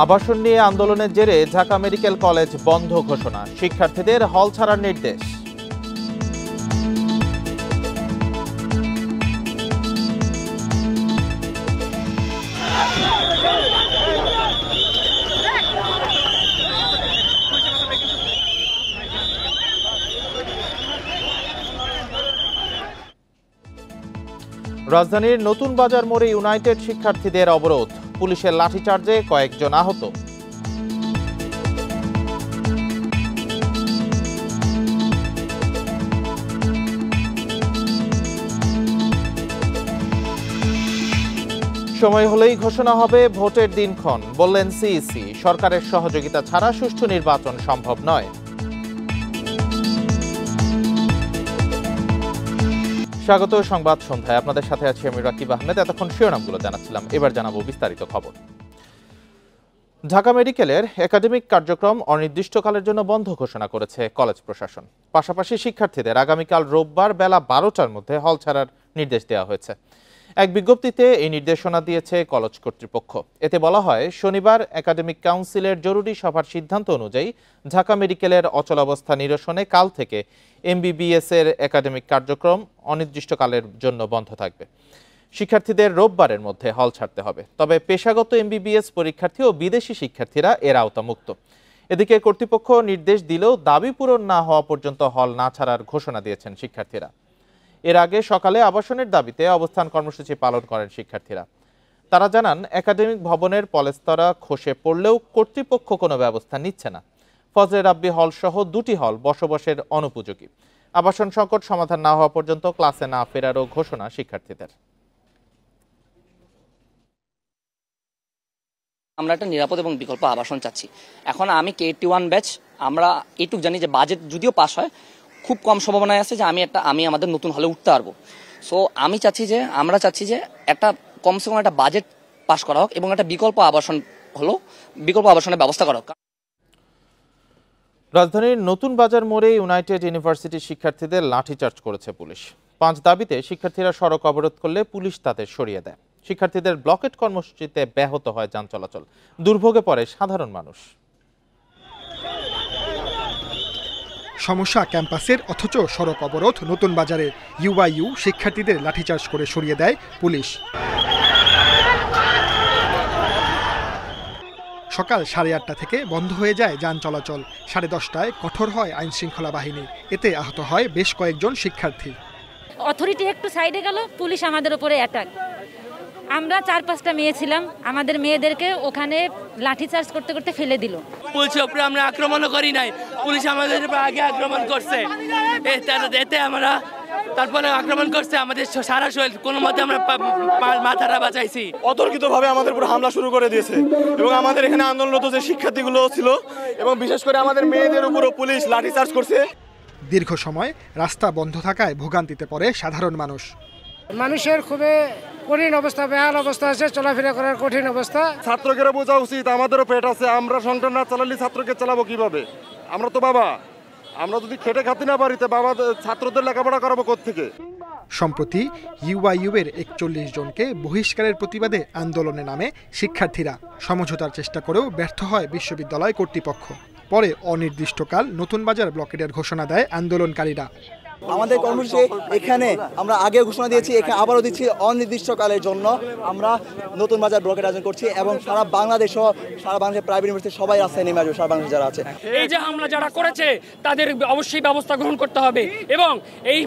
আবাসন নিয়ে আন্দোলনের জেরে ঢাকা মেডিকেল কলেজ বন্ধ ঘোষণা, শিক্ষার্থীদের হল ছাড়ার নির্দেশ। রাজধানীর নতুন বাজার মোড়ে ইউনাইটেড শিক্ষার্থীদের অবরোধ, পুলিশের লাঠিচার্জে কয়েকজন আহত। সময় হলেই ঘোষণা হবে ভোটের দিনক্ষণ, বললেন সিইসি। সরকারের সহযোগিতা ছাড়া সুষ্ঠু নির্বাচন সম্ভব নয়। স্বাগত সংবাদ সন্ধ্যায়, আপনাদের সাথে আছি আমি রাকিব আহমেদ। এতক্ষণ শিরোনামগুলো জানাচ্ছিলাম, এবার জানাবো বিস্তারিত খবর। ঢাকা মেডিকেলের একাডেমিক কার্যক্রম অনির্দিষ্টকালের জন্য বন্ধ ঘোষণা করেছে কলেজ প্রশাসন। পাশাপাশি শিক্ষার্থীদের আগামীকাল রোববার বেলা 12টার মধ্যে হল ছাড়ার নির্দেশ দেওয়া হয়েছে। এক বিজ্ঞপ্তিতে এই নির্দেশনা দিয়েছে কলেজ কর্তৃপক্ষ। এতে বলা হয়, শনিবার একাডেমিক কাউন্সিলের জরুরি সভার সিদ্ধান্ত অনুযায়ী ঢাকা মেডিকেলের অচলাবস্থা নিরসনে কাল থেকে এমবিবিএস এর একাডেমিক কার্যক্রম অনির্দিষ্টকালের জন্য বন্ধ থাকবে। শিক্ষার্থীদের রোববারের মধ্যে হল ছাড়তে হবে, তবে পেশাগত এমবিবিএস পরীক্ষার্থী ও বিদেশি শিক্ষার্থীরা এর আওতামুক্ত। এদিকে কর্তৃপক্ষ নির্দেশ দিলেও দাবি পূরণ না হওয়া পর্যন্ত হল না ছাড়ার ঘোষণা দিয়েছেন শিক্ষার্থীরা। এর আগে সকালে আবাসনের দাবিতে অবস্থান কর্মসূচি পালন করেন শিক্ষার্থীরা। তারা জানান, একাডেমিক ভবনের পলেস্তরা খসে পড়লেও কর্তৃপক্ষ কোনো ব্যবস্থা নিচ্ছে না। ফজলে রাব্বি হল সহ দুটি হল বসবাসের অনুপযোগী। আবাসন সংকট সমাধান না হওয়া পর্যন্ত ক্লাসে না ফেরারও ঘোষণা শিক্ষার্থীদের। আমরা একটা নিরাপদ এবং বিকল্প আবাসন চাচ্ছি। এখন আমি KT1 ব্যাচ, আমরা এইটুকু জানি যে বাজেট যদিও পাস হয়, খুব কম সম্ভাবনায় আছে যে আমি আমাদের নতুন হলে উঠতে পারবো। সো আমরা চাচ্ছি যে একটা কমসে কম একটা বাজেট পাস করা হোক এবং একটা বিকল্প আবাসনের ব্যবস্থা করা হোক। রাজধানীর নতুন বাজার মোড়ে ইউনাইটেড ইউনিভার্সিটির শিক্ষার্থীদের লাঠিচার্জ করেছে পুলিশ। 5 দাবিতে শিক্ষার্থীরা সড়ক অবরোধ করলে পুলিশ তাদের সরিয়ে দেয়। শিক্ষার্থীদের ব্লকেট কর্মসূচিতে ব্যাহত হয় যান চলাচল, দুর্ভোগে পড়ে সাধারণ মানুষ। সমস্যা ক্যাম্পাসের, অথচ সড়ক অবরোধ নতুন বাজারে। ইউআইইউ শিক্ষার্থীদের লাঠিচার্জ করে সরিয়ে দেয় পুলিশ। সকাল 8:30 থেকে বন্ধ হয়ে যায় যান চলাচল। 10:30টায় কঠোর হয় আইন শৃঙ্খলা বাহিনী। এতে আহত হয় বেশ কয়েকজন শিক্ষার্থী। অথরিটি একটু সাইডে গেল, পুলিশ আমাদের উপরে অ্যাটাক। আমরা 4-5টা মেয়ে ছিলাম, আমাদের মেয়েদেরকে ওখানে লাঠিচার্জ করতে করতে ফেলে দিল। পুলিশের উপরে আমরা আক্রমণও করি নাই, পুলিশ আমাদের উপরে আগে আক্রমণ করছে। এতে আমরা তারপরে আক্রমণ করছে আমাদের সারা শরীর, কোনো মতে আমরা মাথাটা বাঁচাইছি। অতর্কিতভাবে আমাদের উপর হামলা শুরু করে দিয়েছে এবং আমাদের এখানে আন্দোলনরত যে শিক্ষার্থীগুলো ছিল এবং বিশেষ করে আমাদের মেয়েদের উপরও পুলিশ লাঠিচার্জ করছে। দীর্ঘ সময় রাস্তা বন্ধ থাকায় ভোগান্তিতে পড়ে সাধারণ মানুষ। মানুষের খুবই কঠিন অবস্থা, বেহাল অবস্থা আছে, চলাফেরা করার কঠিন অবস্থা। ছাত্রকেরা বোঝা উচিত, আমাদেরও পেট আছে, আমরা সংসার না চালালে ছাত্রকে চালাবো কিভাবে? আমরা তো বাবা, আমরা যদি খেটে খাতে না পারি, বাবা ছাত্রদের লেখাপড়া করাবো কোত্থেকে? সম্প্রতি ইউআইইউ এর 41 জনকে বহিষ্কারের প্রতিবাদে আন্দোলনে নামে শিক্ষার্থীরা। সমঝোতার চেষ্টা করেও ব্যর্থ হয় বিশ্ববিদ্যালয় কর্তৃপক্ষ। পরে অনির্দিষ্টকাল নতুন বাজার ব্লকেটের ঘোষণা দেয় আন্দোলনকারীরা। আমাদের কর্মসূচি এখানে আমরা আগে ঘোষণা দিয়েছি, এখানে আবারও দিচ্ছি অনির্দিষ্টকালের জন্য আমরা নতুন বাজার ব্লকেট আয়োজন করছি এবং সারা বাংলাদেশ সহ সারা বাংলাদেশের প্রাইভেট ইউনিভার্সিটি সবাই রাস্তায় নেমে আসবে। সারা বাংলাদেশ যারা আছে, এই যে হামলা যারা করেছে তাদের অবশ্যই ব্যবস্থা গ্রহণ করতে হবে এবং এই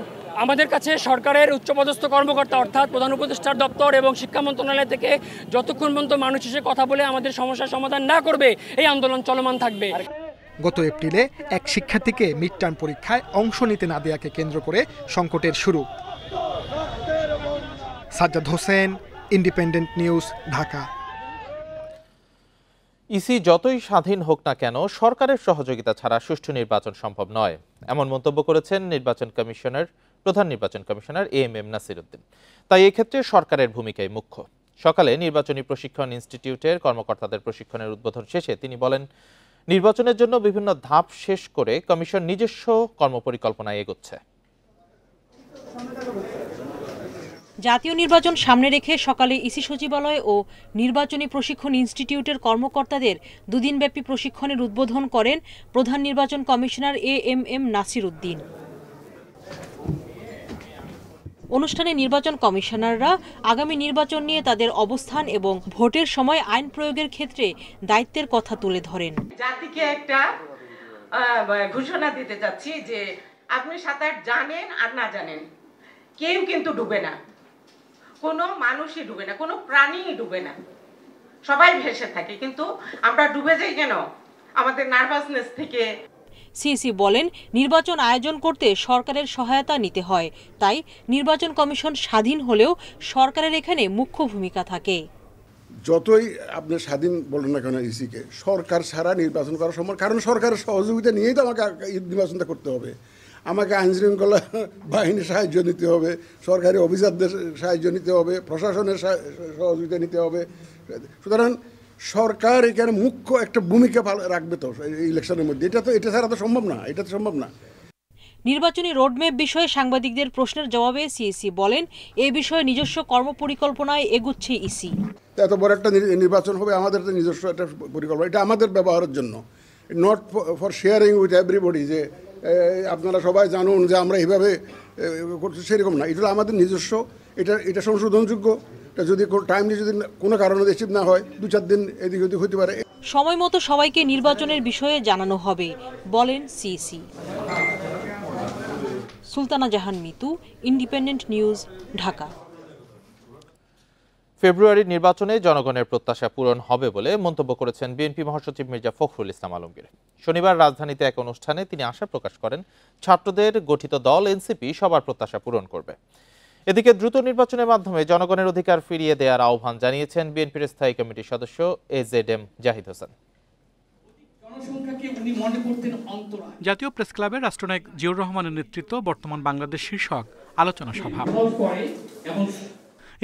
আমাদের কাছে সরকারের উচ্চপদস্থ কর্মকর্তা অর্থাৎ প্রধান উপদেষ্টার দপ্তর এবং শিক্ষা মন্ত্রণালয় থেকে যতক্ষণ পর্যন্ত মানুষ এসে কথা বলে আমাদের সমস্যার সমাধান না করবে, এই আন্দোলন চলমান থাকবে। গত এপ্রিলে এক শিক্ষার্থীকে মিড টার্ম পরীক্ষায় অংশ নিতে না দেয়াকে কেন্দ্র করে সংকটের শুরু। Sajjad Hossain, independent news, Dhaka. EC যতই স্বাধীন হোক না কেন, সরকারের সহযোগিতা ছাড়া সুষ্ঠু নির্বাচন সম্ভব নয়, এমন মন্তব্য করেছেন প্রধান নির্বাচন কমিশনার AM নাসির উদ্দিন। তাই এক্ষেত্রে সরকারের ভূমিকাই মুখ্য। সকালে নির্বাচনী প্রশিক্ষণ ইনস্টিটিউটের কর্মকর্তাদের প্রশিক্ষণের উদ্বোধন শেষে তিনি বলেন, নির্বাচনের জন্য বিভিন্ন ধাপ শেষ করে কমিশন নিজস্ব কর্মপরিকল্পনায় এগোচ্ছে। জাতীয় নির্বাচন সামনে রেখে সকালে ইসি সচিবালয় ও নির্বাচনী প্রশিক্ষণ ইনস্টিটিউটের কর্মকর্তাদের দুদিনব্যাপী প্রশিক্ষণের উদ্বোধন করেন প্রধান নির্বাচন কমিশনার AMM নাসির উদ্দিন। অনুষ্ঠানে নির্বাচন কমিশনাররা আগামী নির্বাচন নিয়ে তাদের অবস্থান এবং ভোটের সময় আইন প্রয়োগের ক্ষেত্রে দায়িত্বের কথা তুলে ধরেন। জাতিকে একটা ঘোষণা দিতে চাচ্ছি যে আপনি সাঁতার জানেন আর না জানেন, কেউ কিন্তু ডুবে না, কোনো মানুষই ডুবে না, কোনো প্রাণীই ডুবে না, সবাই ভেসে থাকে। কিন্তু আমরা ডুবে যাই কেন? আমাদের নার্ভাসনেস থেকে। সিইসি বলেন, নির্বাচন আয়োজন করতে সরকারের সহায়তা নিতে হয়, তাই নির্বাচন কমিশন স্বাধীন হলেও সরকারের এখানে মুখ্য ভূমিকা থাকে। যতই আপনি স্বাধীন বলেন না কেন ইসিকে, সরকার ছাড়া নির্বাচন করা সম্ভব, কারণ সরকারের সহযোগিতা নিয়েই তো আমাকে নির্বাচনটা করতে হবে। আমাকে আইনশৃঙ্খলা বাহিনীর সাহায্য নিতে হবে, সরকারি অফিসারদের সাহায্য নিতে হবে, প্রশাসনের সহযোগিতা নিতে হবে। সুতরাং সরকার এখানে মুখ্য একটা ভূমিকা রাখবে তো ইলেকশনের মধ্যে। এটা ছাড়া তো সম্ভব না, এটা তো সম্ভব না। নির্বাচনী রোডম্যাপ বিষয়ে সাংবাদিকদের প্রশ্নের জবাবে সিইসি বলেন, এই বিষয়ে নিজস্ব কর্মপরিকল্পনায় এগুচ্ছে ইসি। এত বড় একটা নির্বাচন হবে, আমাদের তো নিজস্ব একটা পরিকল্পনা, এটা আমাদের ব্যবহারের জন্য, not for sharing with everybody, যে আপনারা সবাই জানুন যে আমরা এইভাবে করছি, সেরকম না। এটা আমাদের নিজস্ব, এটা সংশোধনযোগ্য। এটা যদি টাইমলি যদি কোনো কারণে রিসিভ না হয়, 2-4 দিন এদিক ওদিক হতে পারে। সময় মতো সবাইকে নির্বাচনের বিষয়ে জানানো হবে বলেন সিইসি। সুলতানা জাহান মিতু, ইন্ডিপেন্ডেন্ট নিউজ, ঢাকা। ফেব্রুয়ারির নির্বাচনে জনগণের প্রত্যাশা পূরণ হবে বলে মন্তব্য করেছেন বিএনপি মহাসচিব মির্জা ফখরুল ইসলাম আলমগীর। শনিবার রাজধানীতে এক অনুষ্ঠানে তিনি আশা প্রকাশ করেন, ছাত্রদের গঠিত দল এনসিপি সবার প্রত্যাশা পূরণ করবে। এদিকে দ্রুত নির্বাচনের মাধ্যমে জনগণের অধিকার ফিরিয়ে দেওয়ার আহ্বান জানিয়েছেন বিএনপির স্থায়ী কমিটির সদস্য AZM জাহিদ হোসেন। জাতীয় প্রেস ক্লাবের রাষ্ট্রনায়ক জিয়াউর রহমানের নেতৃত্ব বর্তমান বাংলাদেশ শীর্ষক আলোচনা সভা।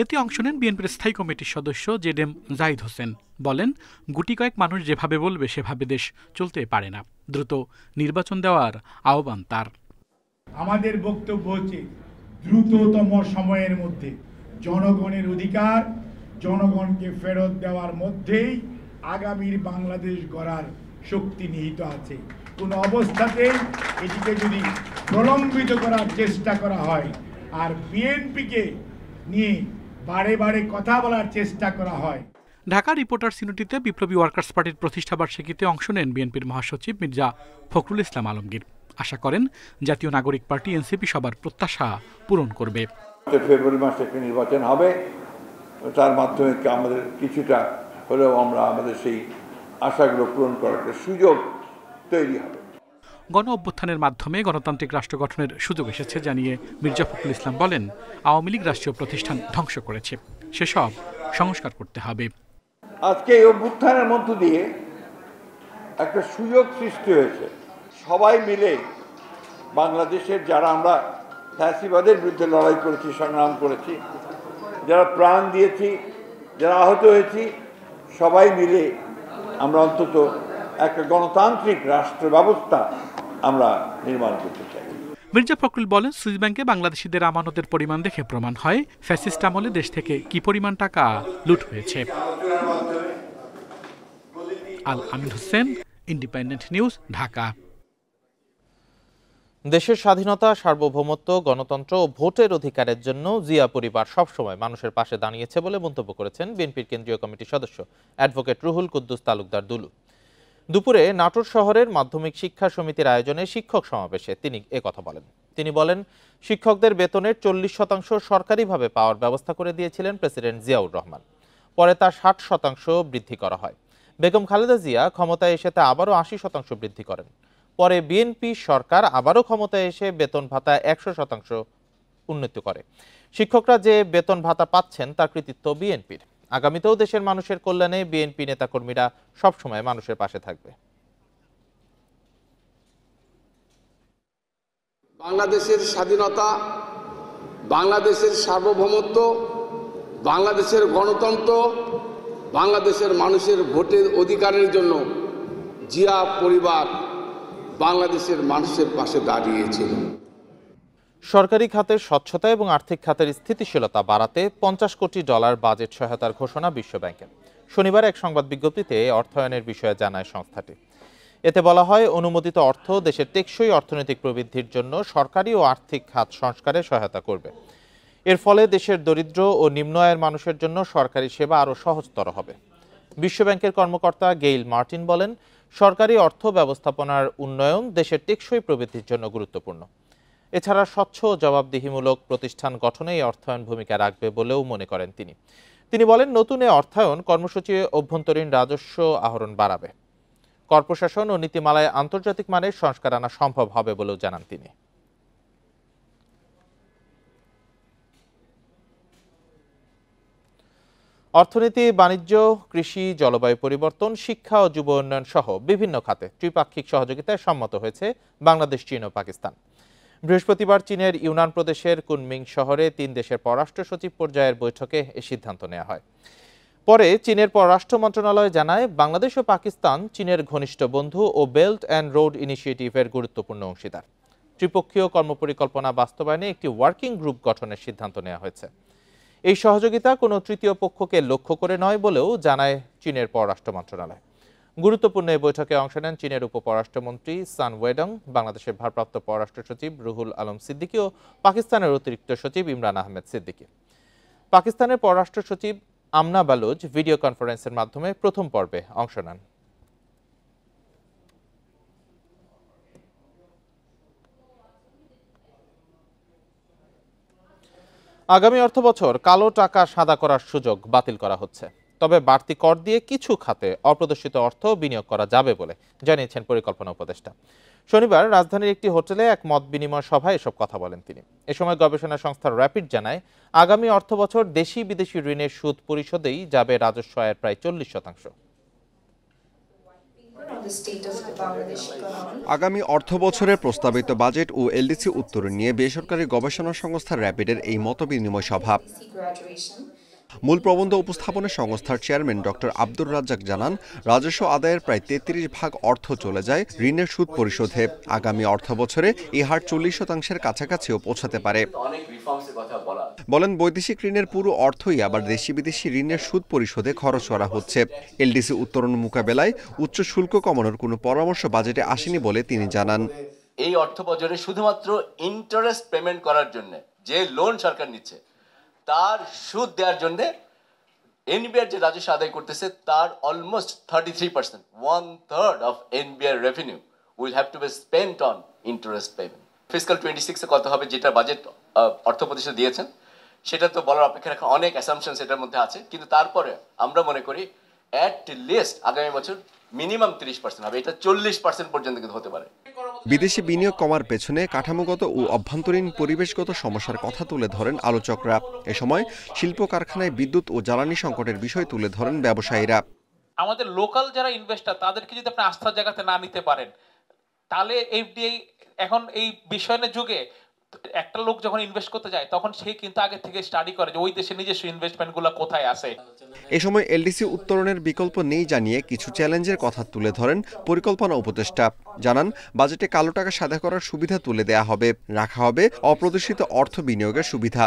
এতে অংশ নেন বিএনপির স্থায়ী কমিটির সদস্য AZM জাহিদ হোসেন। বলেন, গুটি কয়েক মানুষ যেভাবে বলবে সেভাবে দেশ চলতে পারে না, দ্রুত নির্বাচন দেওয়ার আহ্বান তার। আমাদের বক্তব্য হচ্ছে, দ্রুততম সময়ের মধ্যে জনগণের অধিকার জনগণকে ফেরত দেওয়ার মধ্যেই আগামীর বাংলাদেশ গড়ার শক্তি নিহিত আছে। কোন অবস্থাতেই এটিকে যদি প্রলম্বিত করার চেষ্টা করা হয় আর বিএনপিকে নিয়ে বারে বারে কথা বলার চেষ্টা করা হয়। ঢাকা রিপোর্টার্স ইউনিটিতে বিপ্লবী ওয়ার্কার্স পার্টির প্রতিষ্ঠা বার্ষিকীতে অংশ নেন বিএনপির মহাসচিব মির্জা ফখরুল ইসলাম আলমগীর। আশা করেন, জাতীয় নাগরিক পার্টি এনসিপি সবার প্রত্যাশা পূরণ করবে। ফেব্রুয়ারি মাসে একটি নির্বাচন হবে, তার মাধ্যমে আমাদের কিছুটা হলেও আমরা আমাদের সেই আশাগুলো পূরণ করার একটা সুযোগ তৈরি হবে। গণ অভ্যুত্থানের মাধ্যমে গণতান্ত্রিক রাষ্ট্র গঠনের সুযোগ এসেছে জানিয়ে মির্জা ফখরুল ইসলাম বলেন, আওয়ামী লীগ রাষ্ট্রীয় প্রতিষ্ঠান ধ্বংস করেছে, সেসব সংস্কার করতে হবে। আজকে এই অভ্যুত্থানের মধ্য দিয়ে একটা সুযোগ সৃষ্টি হয়েছে। সবাই মিলে বাংলাদেশের যারা আমরা ফ্যাসিবাদের বিরুদ্ধে লড়াই করেছি, সংগ্রাম করেছি, যারা প্রাণ দিয়েছি, যারা আহত হয়েছি, সবাই মিলে আমরা অন্তত একটা গণতান্ত্রিক রাষ্ট্র ব্যবস্থা আমরা নির্মাণ করতে চাই। মির্জা ফখরুল বলেন, সুইস ব্যাংকে বাংলাদেশিদের আমানতের পরিমাণ দেখে প্রমাণ হয় ফ্যাসিস্ট আমলে দেশ থেকে কি পরিমাণ টাকা লুট হয়েছে। আল আমিন হোসেন, ইন্ডিপেন্ডেন্ট নিউজ, ঢাকা। দেশের স্বাধীনতা, সার্বভৌমত্ব, গণতন্ত্র ও ভোটের অধিকারের জন্য জিয়া পরিবার সবসময় মানুষের পাশে দাঁড়িয়েছে বলে মন্তব্য করেছেন বিএনপির কেন্দ্রীয় কমিটির সদস্য অ্যাডভোকেট রুহুল কুদ্দুস তালুকদার দুলু। দুপুরে নাটোর শহরের মাধ্যমিক শিক্ষা সমিতির আয়োজনে শিক্ষক সমাবেশে তিনি একথা বলেন। তিনি বলেন, শিক্ষকদের বেতনের 40% সরকারিভাবে পাওয়ার ব্যবস্থা করে দিয়েছিলেন প্রেসিডেন্ট জিয়াউর রহমান। পরে তা 60% বৃদ্ধি করা হয়। বেগম খালেদা জিয়া ক্ষমতায় এসে তা আবারও 80% বৃদ্ধি করেন। পরে বিএনপি সরকার আবারও ক্ষমতায় এসে বেতন ভাতা 100% উন্নীত করে। শিক্ষকরা যে বেতন ভাতা পাচ্ছেন তার কৃতিত্ব বিএনপির। আগামীতেও দেশের মানুষের কল্যাণে বিএনপি নেতাকর্মীরা সবসময় মানুষের পাশে থাকবে। বাংলাদেশের স্বাধীনতা, বাংলাদেশের সার্বভৌমত্ব, বাংলাদেশের গণতন্ত্র, বাংলাদেশের মানুষের ভোটের অধিকারের জন্য জিয়া পরিবার বাংলাদেশের মানুষের পাশে দাঁড়িয়েছিল। সরকারি খাতের স্বচ্ছতা এবং আর্থিক খাতের স্থিতিশীলতা বাড়াতে $50 কোটি বাজেট সহায়তার ঘোষণা বিশ্বব্যাংকের। শনিবার এক সংবাদ বিজ্ঞপ্তিতে অর্থায়নের বিষয়ে জানায় সংস্থাটি। এতে বলা হয়, অনুমোদিত অর্থ দেশের টেকসই অর্থনৈতিক প্রবৃদ্ধির জন্য সরকারি ও আর্থিক খাত সংস্কারে সহায়তা করবে। এর ফলে দেশের দরিদ্র ও নিম্ন আয়ের মানুষের জন্য সরকারি সেবা আরও সহজতর হবে। বিশ্বব্যাংকের কর্মকর্তা গেইল মার্টিন বলেন, সরকারি অর্থ ব্যবস্থাপনার উন্নয়ন দেশের টেকসই প্রবৃদ্ধির জন্য গুরুত্বপূর্ণ। এছাড়া স্বচ্ছ ও জবাবদিহিমূলক প্রতিষ্ঠান গঠনে এই অর্থায়ন ভূমিকা রাখবে বলেও মনে করেন তিনি। তিনি বলেন, নতুন এ অর্থায়ন কর্মসূচি অভ্যন্তরীণ রাজস্ব আহরণ বাড়াবে। কর প্রশাসন ও নীতিমালায় আন্তর্জাতিক মানের সংস্কার আনা সম্ভব হবে বলেও জানান তিনি। অর্থনীতি, বাণিজ্য, কৃষি, জলবায়ু পরিবর্তন, শিক্ষা ও যুব উন্নয়ন সহ বিভিন্ন খাতে ত্রিপাক্ষিক সহযোগিতায় সম্মত হয়েছে বাংলাদেশ, চীন ও পাকিস্তান। বৃহস্পতিবার চীনের ইউনান প্রদেশের কুনমিং শহরে 3 দেশের পররাষ্ট্র সচিব পর্যায়ের বৈঠকে এ সিদ্ধান্ত নেওয়া হয়। পরে চীনের পররাষ্ট্র মন্ত্রণালয় জানায়, বাংলাদেশ ও পাকিস্তান চীনের ঘনিষ্ঠ বন্ধু ও বেল্ট অ্যান্ড রোড ইনিশিয়েটিভের গুরুত্বপূর্ণ অংশীদার। ত্রিপক্ষীয় কর্মপরিকল্পনা বাস্তবায়নে একটি ওয়ার্কিং গ্রুপ গঠনের সিদ্ধান্ত নেওয়া হয়েছে। এই সহযোগিতা কোনো তৃতীয় পক্ষকে লক্ষ্য করে নয় বলেও জানায় চীনের পররাষ্ট্র মন্ত্রণালয়। গুরুত্বপূর্ণ এই বৈঠকে অংশ নেন চীনের উপপররাষ্ট্রমন্ত্রী সান ওয়েডং, বাংলাদেশের ভারপ্রাপ্ত পররাষ্ট্র সচিব রুহুল আলম সিদ্দিকী ও পাকিস্তানের অতিরিক্ত সচিব ইমরান আহমেদ সিদ্দিকী। পাকিস্তানের পররাষ্ট্র সচিব আমনা বালুচ ভিডিও কনফারেন্সের মাধ্যমে প্রথম পর্বে অংশ নেন। আগামী অর্থবছর কালো টাকা সাদা করার সুযোগ বাতিল করা হচ্ছে। তবে বাড়তি কর দিয়ে কিছু খাতে অপ্রদর্শিত অর্থ বিনিয়োগ করা যাবে বলে জানিয়েছেন পরিকল্পনা উপদেষ্টা। শনিবার রাজধানীর একটি হোটেলে এক মত বিনিময় সভায় এসব কথা বলেন তিনি। এ সময় গবেষণা সংস্থা র্যাপিড জানায়, আগামী অর্থবছর দেশি বিদেশি ঋণের সুদ পরিশোধেই যাবে রাজস্ব আয়ের প্রায় 40%। আগামী অর্থবছরের প্রস্তাবিত বাজেট ও এলডিসি উত্তরণ নিয়ে বেসরকারি গবেষণা সংস্থা র্যাপিডের এই মতবিনিময় সভা। মূল প্রবন্ধ উপস্থাপনের সংস্থার চেয়ারম্যান ডক্টর আব্দুর রাজ্জাক জানান, রাজস্ব আদায়ের প্রায় 33% অর্থ চলে যায় ঋণের সুদ পরিশোধে। আগামী অর্থবছরে এই হার 40%-এর কাছাকাছিও পৌঁছাতে পারে। বলেন, বৈদেশিক ঋণের পুরো অর্থই আবার দেশি বিদেশি ঋণের সুদ পরিশোধে খরচ করা হচ্ছে। এলডিসি উত্তরণ মোকাবেলায় উচ্চ শুল্ক কমানোর কোনো পরামর্শ বাজেটে আসেনি বলে তিনি জানান। এই অর্থবছরে শুধুমাত্র ইন্টারেস্ট পেমেন্ট করার জন্য যে লোন সরকার নিচ্ছে তার সুদ দেওয়ার জন্য এনবিআর যে রাজস্ব আদায় করতেছে তার almost 33%, 1/3 of NBR revenue will have to be spent on interest payment. Fiscal 26-এ কত হবে যেটা বাজেট অর্থ উপদেষ্টা দিয়েছেন সেটা তো বলার অপেক্ষা রাখা অনেক অ্যাসাম্পশন সেটার মধ্যে আছে, কিন্তু তারপরে আমরা মনে করি অ্যাট লিস্ট আগামী বছর মিনিমাম 30% হবে, এটা 40% পর্যন্ত কিন্তু হতে পারে। বিদেশি বিনিয়োগ কমার পেছনে কাঠামোগত ও অভ্যন্তরীণ পরিবেশগত সমস্যার কথা তুলে ধরেন আলোচকরা। এ সময় শিল্প কারখানায় বিদ্যুৎ ও জ্বালানি সংকটের বিষয় তুলে ধরেন ব্যবসায়ীরা। আমাদের লোকাল যারা ইনভেস্টর তাদেরকে যদি আপনি আস্থার জায়গাতে না নিতে পারেন, তাহলে এফডিআই এখন এই বিশ্বায়নের যুগে একটা লোক যখন ইনভেস্ট করতে যায় তখন সে কিন্তু আগে থেকে স্টাডি করে যে ওই দেশে নিজস্ব ইনভেস্টমেন্টগুলো কোথায় আছে। এ সময় এলডিসি উত্তরণের বিকল্প নেই জানিয়ে কিছু চ্যালেঞ্জের কথা তুলে ধরেন পরিকল্পনা উপদেষ্টা। জানান, বাজেটে কালো টাকা সাদা করার সুবিধা তুলে দেয়া হবে, রাখা হবে অপ্রদর্শিত অর্থ বিনিয়োগের সুবিধা।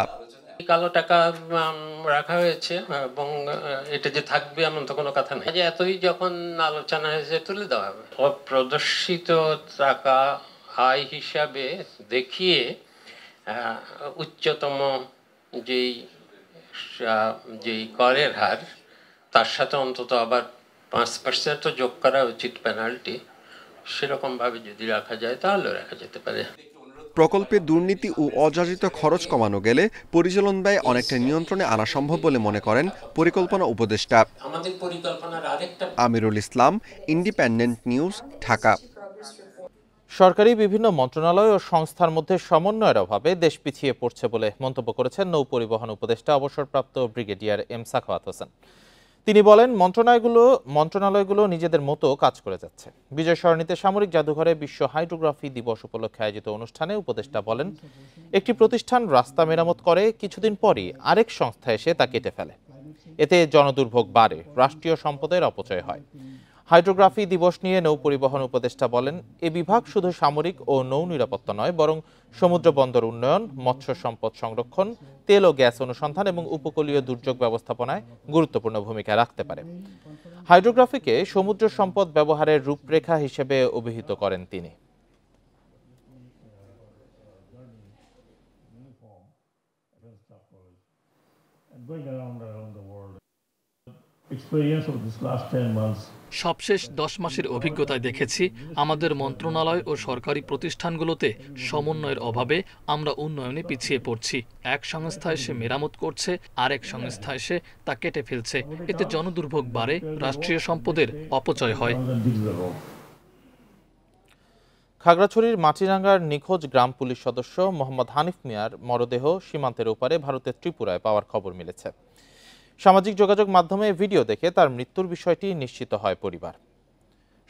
কালো টাকা রাখা হয়েছে এবং এটা যে থাকবে এমন তো কোনো কথা নেই, যে এতই যখন আলোচনা হয়েছে তুলে দেওয়া হবে। অপ্রদর্শিত টাকা আয় হিসাবে দেখিয়ে উচ্চতম যেই করের হার তার সাথে অন্তত আবার 5% যোগ করা উচিত পেনাল্টি, সেরকমভাবে যদি রাখা যায় তাহলে রাখা যেতে পারে। প্রকল্পে দুর্নীতি ও অযাচিত খরচ কমানো গেলে পরিচালন ব্যয় অনেকটা নিয়ন্ত্রণে আনা সম্ভব বলে মনে করেন পরিকল্পনা উপদেষ্টা। আমাদের পরিকল্পনার আরেকটা আমিরুল ইসলাম, ইন্ডিপেন্ডেন্ট নিউজ, ঢাকা। সরকারি বিভিন্ন মন্ত্রণালয় ও সংস্থার মধ্যে সমন্বয়ের অভাবে দেশ পিছিয়ে পড়ছে বলে মন্তব্য করেছেন নৌ পরিবহন উপদেষ্টা অবসরপ্রাপ্ত ব্রিগেডিয়ার এম সাখাওয়াত হোসেন। তিনি বলেন, মন্ত্রণালয়গুলো নিজেদের মতো কাজ করে যাচ্ছে। বিজয় সরণিতে সামরিক জাদুঘরে বিশ্ব হাইড্রোগ্রাফি দিবস উপলক্ষে আয়োজিত অনুষ্ঠানে উপদেষ্টা বলেন, একটি প্রতিষ্ঠান রাস্তা মেরামত করে, কিছুদিন পরই আরেক সংস্থা এসে তা কেটে ফেলে। এতে জনদুর্ভোগ বাড়ে, রাষ্ট্রীয় সম্পদের অপচয় হয়। হাইড্রোগ্রাফি দিবস নিয়ে নৌ পরিবহন উপদেষ্টা বলেন, এ বিভাগ শুধু সামরিক ও নৌ নিরাপত্তা নয়, বরং সমুদ্র বন্দর উন্নয়ন, মৎস্য সম্পদ সংরক্ষণ, তেল ও গ্যাস অনুসন্ধান এবং উপকূলীয় দুর্যোগ ব্যবস্থাপনায় গুরুত্বপূর্ণ ভূমিকা রাখতে পারে। হাইড্রোগ্রাফিকে সমুদ্র সম্পদ ব্যবহারের রূপরেখা হিসেবে অভিহিত করেন তিনি। সবশেষ 10 মাসের অভিজ্ঞতায় দেখেছি আমাদের মন্ত্রণালয় ও সরকারি প্রতিষ্ঠানগুলোতে সমন্বয়ের অভাবে আমরা উন্নয়নে পিছিয়ে পড়ছি। এক সংস্থা এসে মেরামত করছে, আরেক সংস্থা এসে তা কেটে ফেলছে। এতে জনদুর্ভোগ বাড়ে, রাষ্ট্রীয় সম্পদের অপচয় হয়। খাগড়াছড়ির মাটিরাঙ্গার নিখোঁজ গ্রাম পুলিশ সদস্য মোহাম্মদ হানিফ মিয়ার মরদেহ সীমান্তের ওপারে ভারতের ত্রিপুরায় পাওয়ার খবর মিলেছে। সামাজিক যোগাযোগ মাধ্যমে ভিডিও দেখে তার মৃত্যুর বিষয়টি নিশ্চিত হয় পরিবার।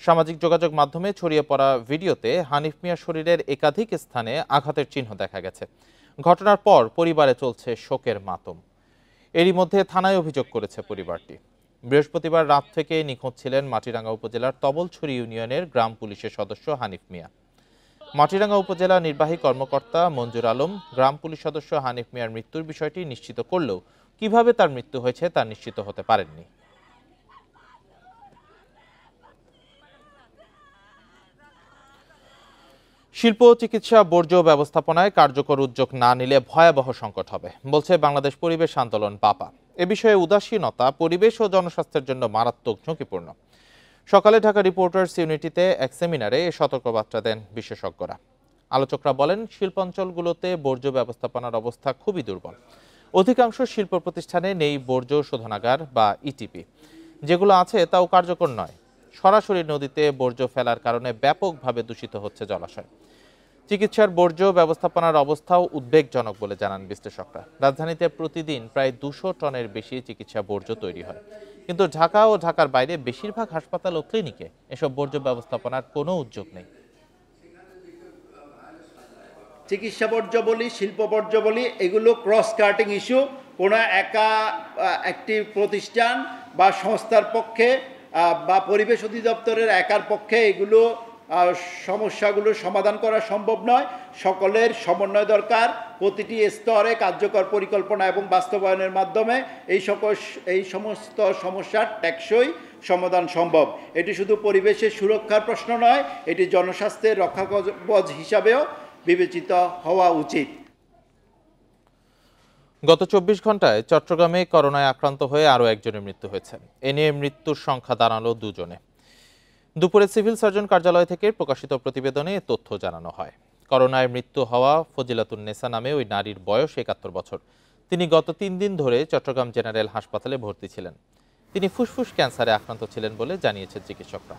সামাজিক যোগাযোগ মাধ্যমে ছড়িয়ে পড়া ভিডিওতে হানিফ মিয়ার শরীরের একাধিক স্থানে আঘাতের চিহ্ন দেখা গেছে। ঘটনার পর পরিবারে চলছে শোকের মাতম। এরই মধ্যে থানায় অভিযোগ করেছে পরিবারটি। বৃহস্পতিবার রাত থেকে নিখোঁজ ছিলেন মাটিরাঙ্গা উপজেলার তবলছড়ি ইউনিয়নের গ্রাম পুলিশের সদস্য হানিফ মিয়া। মাটিরাঙ্গা উপজেলা নির্বাহী কর্মকর্তা মঞ্জুর আলম গ্রাম পুলিশ সদস্য হানিফ মিয়ার মৃত্যুর বিষয়টি নিশ্চিত করলেও কিভাবে তার মৃত্যু হয়েছে তা নিশ্চিত হতে পারেননি। শিল্প চিকিৎসা বর্জ্য ব্যবস্থাপনায় কার্যকর উদ্যোগ না নিলে ভয়াবহ সংকট হবে, বলছে বাংলাদেশ পরিবেশ আন্দোলন বাপা। এ বিষয়ে উদাসীনতা পরিবেশ ও জনস্বাস্থ্যের জন্য মারাত্মক ঝুঁকিপূর্ণ। সকালে ঢাকা রিপোর্টার্স ইউনিটিতে এক সেমিনারে এ সতর্কবার্তা দেন বিশেষজ্ঞরা। আলোচকরা বলেন, শিল্পাঞ্চলগুলোতে বর্জ্য ব্যবস্থাপনার অবস্থা খুবই দুর্বল। অধিকাংশ শিল্প প্রতিষ্ঠানে নেই বর্জ্য শোধনাগার বা ইটিপি। যেগুলো আছে তাও কার্যকর নয়। সরাসরি নদীতে বর্জ্য ফেলার কারণে ব্যাপকভাবে দূষিত হচ্ছে জলাশয়। চিকিৎসার বর্জ্য ব্যবস্থাপনার অবস্থাও উদ্বেগজনক বলে জানান বিশ্লেষকরা। রাজধানীতে প্রতিদিন প্রায় 200 টনের বেশি চিকিৎসা বর্জ্য তৈরি হয়, কিন্তু ঢাকা ও ঢাকার বাইরে বেশিরভাগ হাসপাতাল ও ক্লিনিকে এসব বর্জ্য ব্যবস্থাপনার কোনো উদ্যোগ নেই। চিকিৎসা বর্জ্য বলি, শিল্প বর্জ্য বলি, এগুলো ক্রস কাটিং ইস্যু। কোনো একটি প্রতিষ্ঠান বা সংস্থার পক্ষে বা পরিবেশ অধিদপ্তরের একার পক্ষে এগুলো সমস্যাগুলো সমাধান করা সম্ভব নয়। সকলের সমন্বয় দরকার। প্রতিটি স্তরে কার্যকর পরিকল্পনা এবং বাস্তবায়নের মাধ্যমে এই সমস্ত সমস্যার টেকসই সমাধান সম্ভব। এটি শুধু পরিবেশের সুরক্ষার প্রশ্ন নয়, এটি জনস্বাস্থ্যের রক্ষাকবচ হিসাবেও বিবেচিত হওয়া উচিত। গত 24 ঘন্টায় চট্টগ্রামে করোনায় আক্রান্ত হয়ে আরও একজনের মৃত্যু হয়েছে। এ নিয়ে মৃত্যুর সংখ্যা দাঁড়ালো 2 জনে। দুপুরে সিভিল সার্জন কার্যালয় থেকে প্রকাশিত প্রতিবেদনে তথ্য জানানো হয়। করোনায় মৃত্যু হওয়া ফজিলাতুন্নেসা নামে ওই নারীর বয়স 71 বছর। তিনি গত 3 দিন ধরে চট্টগ্রাম জেনারেল হাসপাতালে ভর্তি ছিলেন। তিনি ফুসফুস ক্যান্সারে আক্রান্ত ছিলেন বলে জানিয়েছেন চিকিৎসকরা।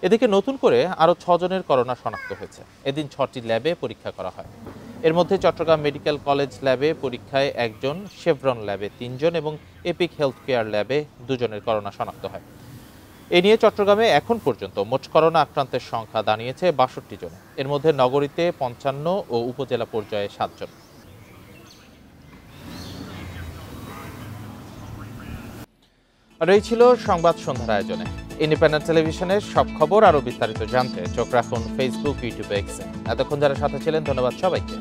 এদিকে নতুন করে আরও 6 জনের করোনা শনাক্ত হয়েছে। এদিন 6টি ল্যাবে পরীক্ষা করা হয়। এর মধ্যে চট্টগ্রাম মেডিকেল কলেজ ল্যাবে পরীক্ষায় 1 জন, শেভরন ল্যাবে 3 জন এবং এপিক হেলথ কেয়ার ল্যাবে 2 জনের করোনা শনাক্ত হয়। এ নিয়ে চট্টগ্রামে এখন পর্যন্ত মোট করোনা আক্রান্তের সংখ্যা দাঁড়িয়েছে 62 জনে। এর মধ্যে নগরীতে 55 ও উপজেলা পর্যায়ে 7 জন। আর এই ছিল সংবাদ সন্ধ্যার আয়োজনে। ইন্ডিপেন্ডেন্ট টেলিভিশনের সব খবর আরও বিস্তারিত জানতে চোখ রাখুন ফেসবুক, ইউটিউব, এক্সে। এতক্ষণ যারা সাথে ছিলেন ধন্যবাদ সবাইকে।